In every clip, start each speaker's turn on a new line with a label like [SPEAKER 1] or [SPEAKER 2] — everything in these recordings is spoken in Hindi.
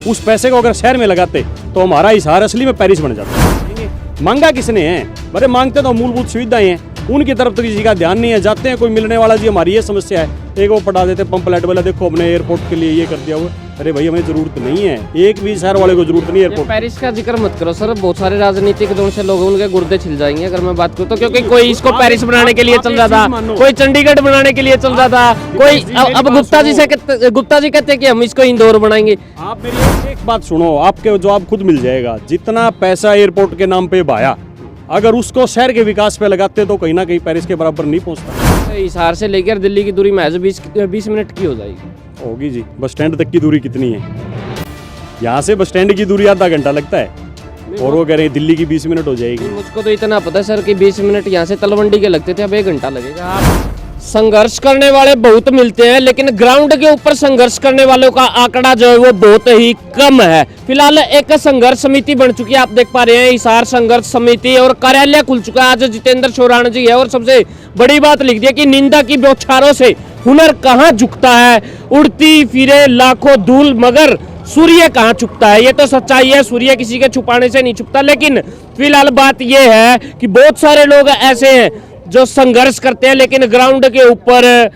[SPEAKER 1] उस पैसे को अगर शहर में लगाते तो हमारा हिसार असली में पेरिस बन जाता। मांगा किसने है? अरे मांगते तो मूलभूत सुविधाएं हैं, उनकी तरफ तो किसी का ध्यान नहीं है। जाते हैं कोई मिलने वाला, जी हमारी ये समस्या है, एक वो पटा देते पंप लाइट वाला, देखो हमने एयरपोर्ट के लिए ये कर दिया हुआ। अरे भाई हमें जरूरत नहीं है, एक भी शहर वाले को जरूरत नहीं है एयरपोर्ट।
[SPEAKER 2] पेरिस का जिक्र मत करो सर, बहुत सारे राजनीतिक दल से लोग उनके गुर्दे छिल जाएंगे अगर मैं बात करूं तो, क्योंकि कोई इसको पेरिस बनाने के लिए चल रहा था, कोई चंडीगढ़ बनाने के लिए चल रहा था, कोई अब गुप्ता जी कहते हैं कि हम इसको इंदौर बनाएंगे।
[SPEAKER 1] आप मेरी एक बात सुनो, आपके जवाब खुद मिल जाएगा। जितना पैसा एयरपोर्ट के नाम पे बहाया, अगर उसको शहर के विकास पे लगाते तो कहीं ना कहीं पेरिस के बराबर नहीं पहुंचता।
[SPEAKER 2] हिसार से लेकर दिल्ली की दूरी महज 20 मिनट की हो जाएगी।
[SPEAKER 1] होगी जी। बस स्टैंड तक की दूरी कितनी है? यहाँ से बस स्टैंड की दूरी आधा घंटा लगता है, और वो कह रहे हैं दिल्ली की 20 मिनट हो जाएगी।
[SPEAKER 2] मुझको तो इतना पता है सर कि 20 मिनट यहाँ से तलवंडी के लगते थे, अब 1 घंटा लगेगा। आप संघर्ष करने वाले बहुत मिलते हैं, लेकिन ग्राउंड के ऊपर संघर्ष करने वालों का आंकड़ा जो है वो बहुत ही कम है। फिलहाल एक संघर्ष समिति बन चुकी है, आप देख पा रहे हैं हिसार संघर्ष समिति, और कार्यालय खुल चुका है। आज जितेंद्र चौराना जी है, और सबसे बड़ी बात लिख दिया कि निंदा की बौछारों से हुनर कहाँ झुकता है, उड़ती फिरे लाखों धूल मगर सूर्य कहाँ छुपता है। ये तो सच्चाई है, सूर्य किसी के छुपाने से नहीं छुपता। लेकिन फिलहाल बात ये है कि बहुत सारे लोग ऐसे हैं जो संघर्ष करते हैं, लेकिन ग्राउंड के ऊपर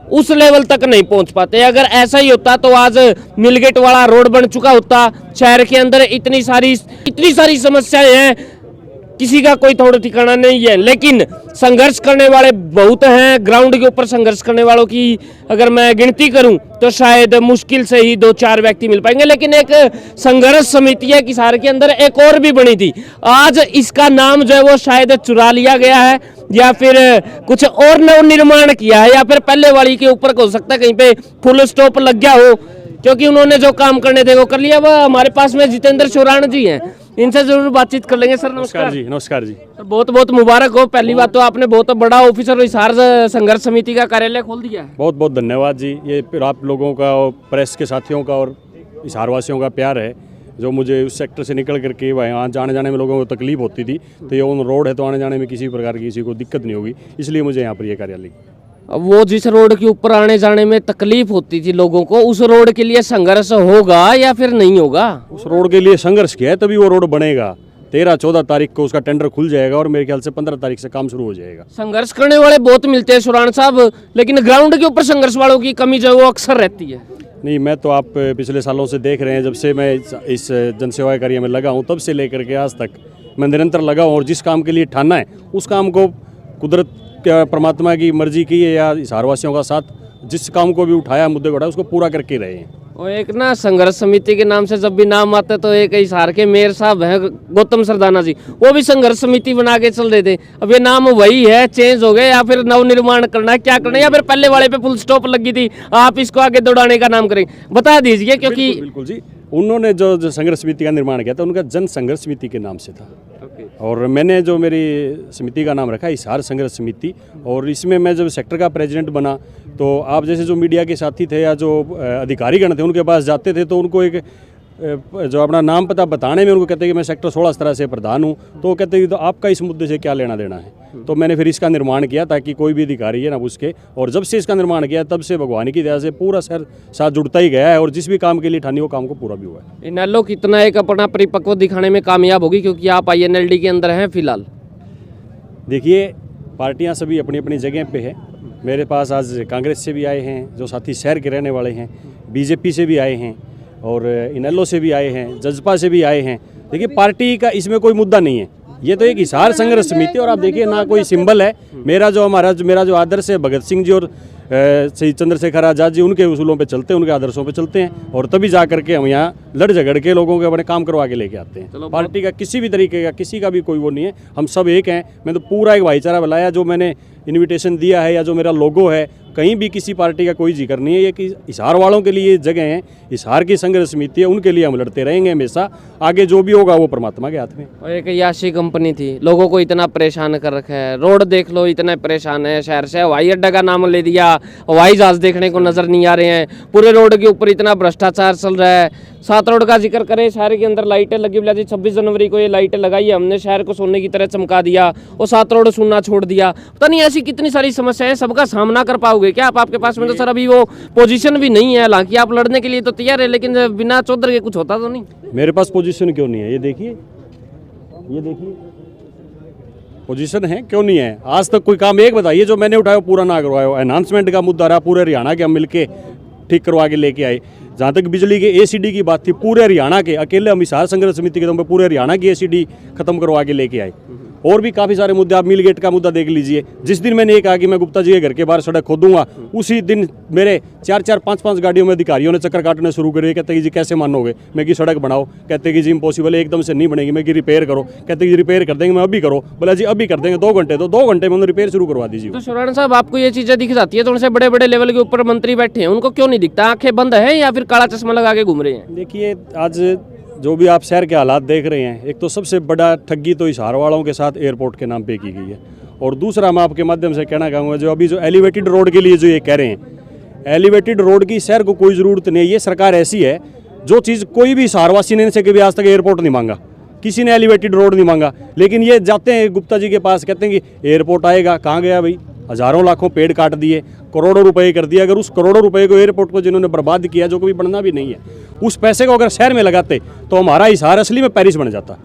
[SPEAKER 2] उस लेवल तक नहीं पहुंच पाते। अगर ऐसा ही होता तो आज मिलगेट वाला रोड बन चुका होता। शहर के अंदर इतनी सारी समस्याएं हैं, किसी का कोई थोड़ा ठिकाना नहीं है, लेकिन संघर्ष करने वाले बहुत हैं। ग्राउंड के ऊपर संघर्ष करने वालों की अगर मैं गिनती करूं तो शायद मुश्किल से ही 2-4 व्यक्ति मिल पाएंगे। लेकिन एक संघर्ष समिति है हिसार के अंदर, एक और भी बनी थी। आज इसका नाम जो है वो शायद चुरा लिया गया है, या फिर कुछ और नवनिर्माण किया है, या फिर पहले वाली के ऊपर हो सकता है कहीं पे फुल स्टॉप लग गया हो, क्योंकि उन्होंने जो काम करने थे वो कर लिया। वह हमारे पास में जितेंद्र चौराना जी हैं, इनसे जरूर बातचीत कर लेंगे। सर नमस्कार
[SPEAKER 1] जी। नमस्कार जी।
[SPEAKER 2] बहुत बहुत मुबारक हो। पहली बात तो आपने बहुत बड़ा ऑफिसर हिसार संघर्ष समिति का कार्यालय खोल दिया है।
[SPEAKER 1] बहुत बहुत धन्यवाद जी। ये फिर आप लोगों का और प्रेस के साथियों का और हिसार वासियों का प्यार है, जो मुझे उस सेक्टर से निकल करके वहाँ आने जाने में लोगों को तकलीफ होती थी, तो ये ऑन रोड है तो आने जाने में किसी प्रकार की किसी को दिक्कत नहीं होगी, इसलिए मुझे यहाँ पर ये कार्यालय।
[SPEAKER 2] अब वो जिस रोड के ऊपर आने जाने में तकलीफ होती थी लोगों को, उस रोड के लिए संघर्ष होगा या फिर नहीं होगा?
[SPEAKER 1] उस रोड के लिए संघर्ष किया है तभी वो रोड बनेगा। 13-14 तारीख को उसका टेंडर खुल जाएगा और मेरे ख्याल से 15 तारीख से काम शुरू हो जाएगा।
[SPEAKER 2] संघर्ष करने वाले बहुत मिलते हैं चौराना साहब, लेकिन ग्राउंड के ऊपर संघर्ष वालों की कमी जो है वो अक्सर रहती है।
[SPEAKER 1] नहीं, मैं तो आप पिछले सालों से देख रहे हैं, जब से मैं इस जनसेवा कार्य में लगा हूँ तब से लेकर के आज तक मैं निरंतर लगा हूँ, और जिस काम के लिए ठाना है उस काम को कुदरत परमात्मा की मर्जी की है या हिसारवासियों का साथ, जिस काम को भी उठाया, मुद्दे को उठाया, उसको पूरा करके रहे हैं।
[SPEAKER 2] और एक ना संघर्ष समिति के नाम से जब भी नाम आता है तो एक हिसार के मेयर साहब हैं गौतम सरदाना जी, वो भी संघर्ष समिति बना के चल रहे थे। अब ये नाम वही है, चेंज हो गए, या फिर नवनिर्माण करना है, क्या करना है, या फिर पहले वाले पे फुल स्टॉप लगी थी, आप इसको आगे दौड़ाने का नाम करेंगे? बता दीजिए, क्योंकि
[SPEAKER 1] बिल्कुल जी, उन्होंने जो संघर्ष समिति का निर्माण किया था उनका जन संघर्ष समिति के नाम से था। और मैंने जो मेरी समिति का नाम रखा हिसार संघर्ष समिति, और इसमें मैं जब सेक्टर का प्रेसिडेंट बना तो आप जैसे जो मीडिया के साथी थे या जो अधिकारीगण थे उनके पास जाते थे तो उनको एक जो अपना नाम पता बताने में उनको कहते कि मैं सेक्टर 16 तरह से प्रधान हूँ, तो वो कहते कि तो आपका इस मुद्दे से क्या लेना देना है। तो मैंने फिर इसका निर्माण किया ताकि कोई भी अधिकारी है ना उसके, और जब से इसका निर्माण किया तब से भगवान की दया से पूरा शहर साथ जुड़ता ही गया है, और जिस भी काम के लिए ठानी वो काम को पूरा भी हुआ है।
[SPEAKER 2] इनेलो कितना एक अपना परिपक्व दिखाने में कामयाब होगी, क्योंकि आप INLD के अंदर हैं फिलहाल?
[SPEAKER 1] देखिए, पार्टियां सभी अपनी अपनी जगह पे है। मेरे पास आज कांग्रेस से भी आए हैं जो साथी शहर के रहने वाले हैं, BJP से भी आए हैं, और इनेलो से भी आए हैं, जजपा से भी आए हैं। देखिए, पार्टी का इसमें कोई मुद्दा नहीं है, ये तो एक हिसार संघर्ष समिति। और आप देखिए ना कोई सिंबल है, मेरा जो आदर्श है भगत सिंह जी और शहीद चंद्रशेखर आजाद जी, उनके उसूलों पे चलते हैं, उनके आदर्शों पे चलते हैं, और तभी जा करके हम यहाँ लड़ झगड़ के लोगों के अपने काम करवा के लेके आते हैं। पार्टी का किसी भी तरीके का किसी का भी कोई वो नहीं है, हम सब एक हैं। मैं तो पूरा एक भाईचारा बनाया, जो मैंने इन्विटेशन दिया है या जो मेरा लोगो है, कहीं भी किसी पार्टी का कोई जिक्र नहीं है। ये कि हिसार वालों के लिए जगह है, हिसार की संघर्ष समिति है, उनके लिए हम लड़ते रहेंगे हमेशा। आगे जो भी होगा वो परमात्मा के हाथ में।
[SPEAKER 2] और एक याशी कंपनी थी, लोगों को इतना परेशान कर रखा है। रोड देख लो, इतने परेशान है। शहर से हवाई अड्डा का नाम ले दिया, हवाई जहाज देखने को नजर नहीं आ रहे हैं। पूरे रोड के ऊपर इतना भ्रष्टाचार चल रहा है, सात रोड का जिक्र करें, शहर के अंदर लाइटें लगी बिलाजी 26 जनवरी को ये लाइटें लगाई है हमने, शहर को सोने की तरह चमका दिया, और सात रोड सुनना छोड़ दिया। पता नहीं ऐसी कितनी सारी समस्याएं, सबका सामना कर पाओगे क्या आप? आपके पास में तो सर अभी वो पोजीशन भी नहीं है, हालांकि आप लड़ने के लिए तो तैयार है, लेकिन बिना चौधरी के कुछ होता तो नहीं।
[SPEAKER 1] मेरे पास पोजीशन क्यों नहीं है? ये देखिए, ये देखिए पोजीशन है, क्यों नहीं है? आज तक कोई काम एक बताइए जो मैंने उठाया पूरा ना करवाया। एनहांसमेंट का मुद्दा रहा, पूरे हरियाणा के हम मिलके ठीक करवा के लेके आए। जहाँ तक बिजली के एसीडी की बात थी, पूरे हरियाणा के अकेले हम हिसार संघर्ष समिति के दम पे पूरे हरियाणा की एसीडी खत्म करवा के लेके आए। और भी काफ़ी सारे मुद्दे, आप मिल गेट का मुद्दा देख लीजिए। जिस दिन मैंने ये कहा कि मैं गुप्ता जी के घर के बाहर सड़क खोदूंगा, उसी दिन मेरे 4-4, 5-5 गाड़ियों में अधिकारियों ने चक्कर काटने शुरू करे। कहते कि जी कैसे मानोगे? मैं कि सड़क बनाओ। कहते कि जी इम्पॉसिबल है, एकदम से नहीं बनेगी। मैं कि रिपेयर करो। कहते कि रिपेयर कर देंगे। मैं अभी करो। बोला जी अभी कर देंगे, 2 घंटे, तो 2 घंटे में उन्होंने रिपेयर शुरू करवा दीजिए।
[SPEAKER 2] तो शौरान साहब, आपको ये चीजें दिख जाती है, थोड़े से बड़े बड़े लेवल के ऊपर मंत्री बैठे हैं, उनको क्यों नहीं दिखता? आंखें बंद है या फिर काला चश्मा लगा के घूम रहे हैं?
[SPEAKER 1] देखिए, आज जो भी आप शहर के हालात देख रहे हैं, एक तो सबसे बड़ा ठगी तो हिसार वालों के साथ एयरपोर्ट के नाम पे की गई है, और दूसरा मैं आपके माध्यम से कहना चाहूँगा, जो अभी जो एलिवेटेड रोड के लिए जो ये कह रहे हैं, एलिवेटेड रोड की शहर को कोई ज़रूरत नहीं है। ये सरकार ऐसी है, जो चीज़ कोई भी हिसारवासी ने इनसे कभी आज तक एयरपोर्ट नहीं मांगा, किसी ने एलिवेटेड रोड नहीं मांगा, लेकिन ये जाते हैं गुप्ता जी के पास, कहते हैं कि एयरपोर्ट आएगा। कहाँ गया भाई? हज़ारों लाखों पेड़ काट दिए, करोड़ों रुपए कर दिए। अगर उस करोड़ों रुपए को एयरपोर्ट को जिन्होंने बर्बाद किया, जो कभी बनना भी नहीं है, उस पैसे को अगर शहर में लगाते तो हमारा हिसार असली में पेरिस बन जाता।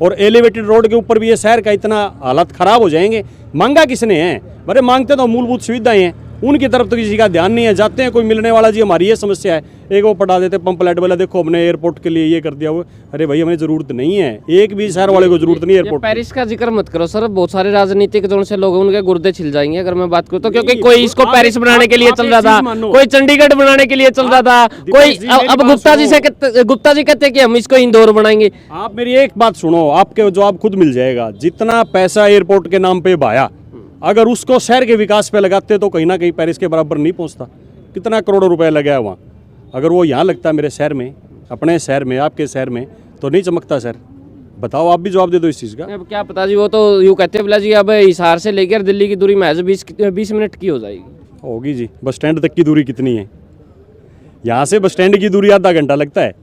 [SPEAKER 1] और एलिवेटेड रोड के ऊपर भी ये शहर का इतना हालत ख़राब हो जाएंगे। मांगा किसने है? अरे मांगते तो मूलभूत सुविधाएं हैं, उनकी तरफ तो किसी का ध्यान नहीं है। जाते हैं कोई मिलने वाला, जी हमारी ये समस्या है, एक वो पटा देते पंपलेट वाला, देखो हमने एयरपोर्ट के लिए ये कर दिया। वो अरे भाई हमें जरूरत नहीं है, एक भी शहर वाले को जरूरत नहीं है एयरपोर्ट।
[SPEAKER 2] पेरिस का जिक्र मत करो सर, बहुत सारे राजनीतिक जो से लोग हैं उनके गुर्दे छिल जाएंगे अगर मैं बात करूं तो, क्योंकि कोई इसको पेरिस बनाने के लिए चल रहा था, कोई चंडीगढ़ बनाने के लिए चल रहा था, कोई अब गुप्ता जी कहते हैं कि हम इसको इंदौर बनाएंगे।
[SPEAKER 1] आप मेरी एक बात सुनो, आपके जवाब खुद मिल जाएगा। जितना पैसा एयरपोर्ट के नाम पे बहाया, अगर उसको शहर के विकास पे लगाते तो कहीं ना कहीं पेरिस के बराबर नहीं पहुंचता। कितना करोड़ों रुपए लगा है वहाँ, अगर वो यहाँ लगता मेरे शहर में, अपने शहर में, आपके शहर में, तो नहीं चमकता सर। बताओ, आप भी जवाब दे दो इस चीज़ का।
[SPEAKER 2] अब क्या पता जी, वो तो यूँ कहते हैं बोला जी अब हिसार से लेकर दिल्ली की दूरी महज 20 मिनट की हो जाएगी।
[SPEAKER 1] होगी जी। बस स्टैंड तक की दूरी कितनी है? यहाँ से बस स्टैंड की दूरी आधा घंटा लगता है,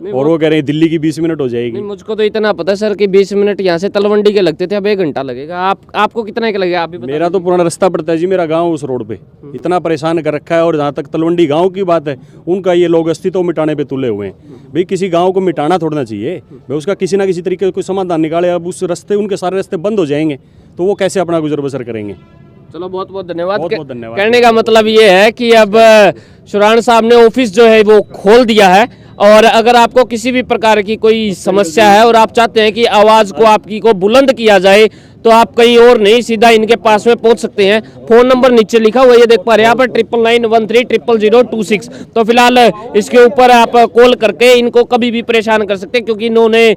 [SPEAKER 1] और वो कह रहे हैं दिल्ली की 20 मिनट हो जाएगी।
[SPEAKER 2] नहीं, मुझको तो इतना पता है सर कि 20 मिनट यहाँ से तलवंडी के लगते थे, अब 1 घंटा लगेगा। आपको कितना का लगेगा? आप भी बता।
[SPEAKER 1] मेरा तो पुराना रास्ता पड़ता है जी, मेरा गांव उस रोड पे इतना परेशान कर रखा है। और जहाँ तक तलवंडी गांव की बात है, उनका ये लोग अस्तित्व मिटाने पे तुले हुए हैं। भाई किसी गांव को मिटाना थोड़ना चाहिए भाई, उसका किसी ना किसी तरीके से कोई समाधान निकाले। अब उस रास्ते, उनके सारे रास्ते बंद हो जाएंगे तो वो कैसे अपना गुजर बसर करेंगे?
[SPEAKER 2] चलो बहुत बहुत धन्यवाद।
[SPEAKER 1] बहुत बहुत धन्यवाद।
[SPEAKER 2] कहने का मतलब ये है कि अब शौरान साहब ने ऑफिस जो है वो खोल दिया है, और अगर आपको किसी भी प्रकार की कोई समस्या है और आप चाहते हैं कि आवाज़ को आपकी को बुलंद किया जाए, तो आप कहीं और नहीं, सीधा इनके पास में पहुंच सकते हैं। फोन नंबर नीचे लिखा हुआ है, ये देख पा रहे हैं यहाँ पर 9991300026। तो फिलहाल इसके ऊपर आप कॉल करके इनको कभी भी परेशान कर सकते हैं, क्योंकि इन्होंने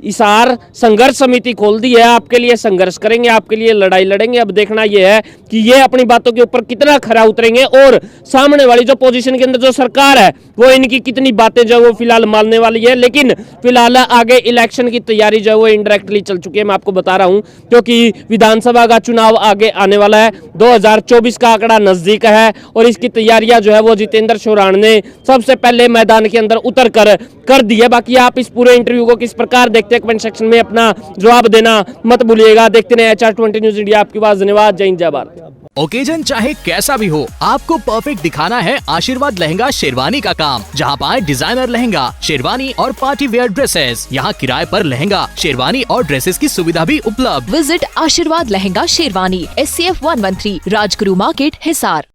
[SPEAKER 2] हिसार संघर्ष समिति खोल दी है। आपके लिए संघर्ष करेंगे, आपके लिए लड़ाई लड़ेंगे। अब देखना यह है कि ये अपनी बातों के ऊपर कितना खरा उतरेंगे, और सामने वाली जो पोजीशन के अंदर जो सरकार है वो इनकी कितनी बातें जो वो फिलहाल मानने वाली है। लेकिन फिलहाल आगे इलेक्शन की तैयारी जो है वो इनडायरेक्टली चल चुकी है, मैं आपको बता रहा हूं, क्योंकि विधानसभा का चुनाव आगे आने वाला है। 2024 का आंकड़ा नजदीक है, और इसकी तैयारियां जो है वो जितेंद्र शौरान ने सबसे पहले मैदान के अंदर उतर कर दी है। बाकी आप इस पूरे इंटरव्यू को किस प्रकार देखते हैं, कमेंट सेक्शन में अपना जवाब देना मत भूलिएगा। देखते रहिए HR20 न्यूज़ इंडिया, आपकी बात। धन्यवाद। जय हिंद, जय भारत।
[SPEAKER 3] ओकेजन चाहे कैसा भी हो, आपको परफेक्ट दिखाना है आशीर्वाद लहंगा शेरवानी का काम, जहां पाए डिजाइनर लहंगा, शेरवानी और पार्टी वेयर ड्रेसेस। यहां किराए पर लहंगा, शेरवानी और ड्रेसेस की सुविधा भी उपलब्ध।
[SPEAKER 4] विजिट आशीर्वाद लहंगा शेरवानी, SCF 113, राजगुरु मार्केट, हिसार।